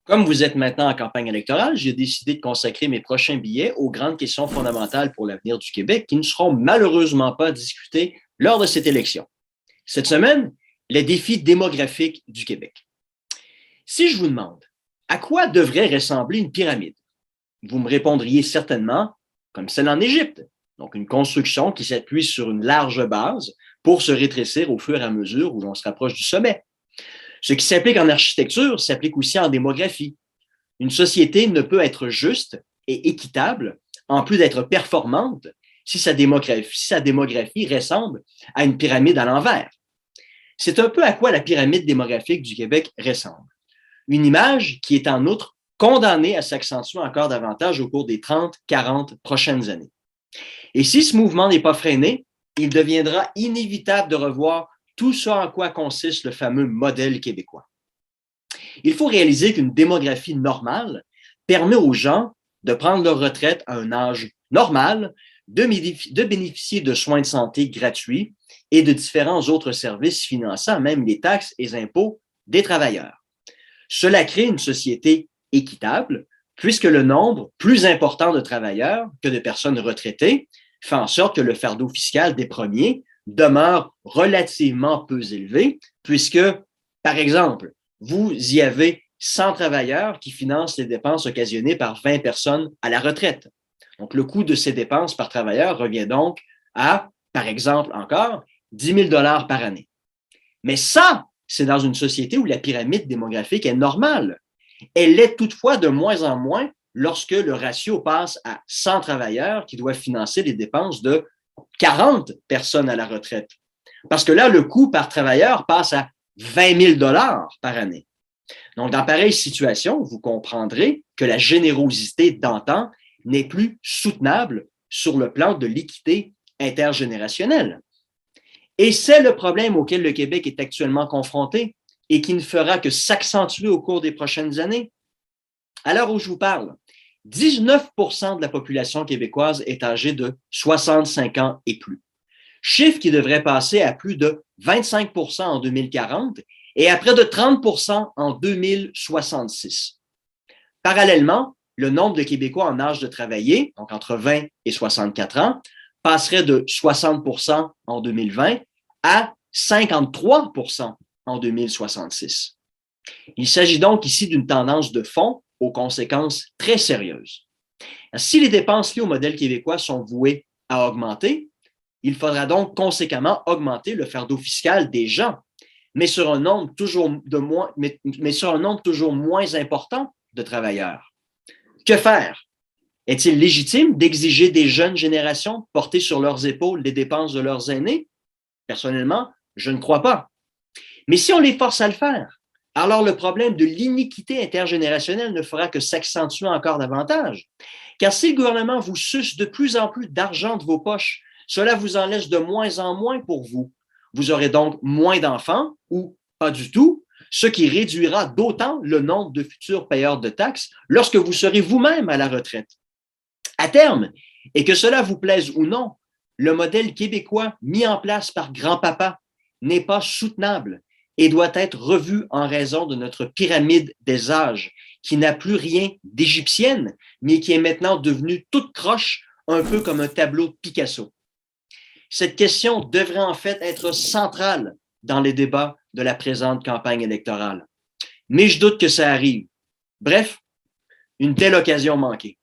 Comme vous êtes maintenant en campagne électorale, j'ai décidé de consacrer mes prochains billets aux grandes questions fondamentales pour l'avenir du Québec qui ne seront malheureusement pas discutées lors de cette élection. Cette semaine, les défis démographiques du Québec. Si je vous demande à quoi devrait ressembler une pyramide, vous me répondriez certainement comme celle en Égypte, donc une construction qui s'appuie sur une large base pour se rétrécir au fur et à mesure où l'on se rapproche du sommet. Ce qui s'applique en architecture s'applique aussi en démographie. Une société ne peut être juste et équitable, en plus d'être performante, si sa démographie ressemble à une pyramide à l'envers. C'est un peu à quoi la pyramide démographique du Québec ressemble. Une image qui est en outre condamnée à s'accentuer encore davantage au cours des 30-40 prochaines années. Et si ce mouvement n'est pas freiné, il deviendra inévitable de revoir tout ce en quoi consiste le fameux modèle québécois. Il faut réaliser qu'une démographie normale permet aux gens de prendre leur retraite à un âge normal, de bénéficier de soins de santé gratuits et de différents autres services finançant même les taxes et les impôts des travailleurs. Cela crée une société équitable, puisque le nombre plus important de travailleurs que de personnes retraitées fait en sorte que le fardeau fiscal des premiers demeure relativement peu élevé, puisque, par exemple, vous y avez 100 travailleurs qui financent les dépenses occasionnées par 20 personnes à la retraite. Donc, le coût de ces dépenses par travailleur revient donc à, par exemple, encore 10 000 $ par année. Mais ça, c'est dans une société où la pyramide démographique est normale. Elle l'est toutefois de moins en moins lorsque le ratio passe à 100 travailleurs qui doivent financer les dépenses de 40 personnes à la retraite. Parce que là, le coût par travailleur passe à 20 000 $ par année. Donc, dans pareille situation, vous comprendrez que la générosité d'antan n'est plus soutenable sur le plan de l'équité intergénérationnelle. Et c'est le problème auquel le Québec est actuellement confronté et qui ne fera que s'accentuer au cours des prochaines années. À l'heure où je vous parle, 19 % de la population québécoise est âgée de 65 ans et plus. Chiffre qui devrait passer à plus de 25 % en 2040 et à près de 30 % en 2066. Parallèlement, le nombre de Québécois en âge de travailler, donc entre 20 et 64 ans, passerait de 60 % en 2020 à 53 % en 2066. Il s'agit donc ici d'une tendance de fond aux conséquences très sérieuses. Si les dépenses liées au modèle québécois sont vouées à augmenter, il faudra donc conséquemment augmenter le fardeau fiscal des gens, mais sur un nombre toujours moins important de travailleurs. Que faire? Est-il légitime d'exiger des jeunes générations porter sur leurs épaules les dépenses de leurs aînés? Personnellement, je ne crois pas. Mais si on les force à le faire, alors le problème de l'iniquité intergénérationnelle ne fera que s'accentuer encore davantage. Car si le gouvernement vous suce de plus en plus d'argent de vos poches, cela vous en laisse de moins en moins pour vous. Vous aurez donc moins d'enfants ou pas du tout, ce qui réduira d'autant le nombre de futurs payeurs de taxes lorsque vous serez vous-même à la retraite. À terme, et que cela vous plaise ou non, le modèle québécois mis en place par grand-papa n'est pas soutenable et doit être revu en raison de notre pyramide des âges, qui n'a plus rien d'égyptienne, mais qui est maintenant devenue toute croche, un peu comme un tableau de Picasso. Cette question devrait en fait être centrale dans les débats de la présente campagne électorale. Mais je doute que ça arrive. Bref, une telle occasion manquée.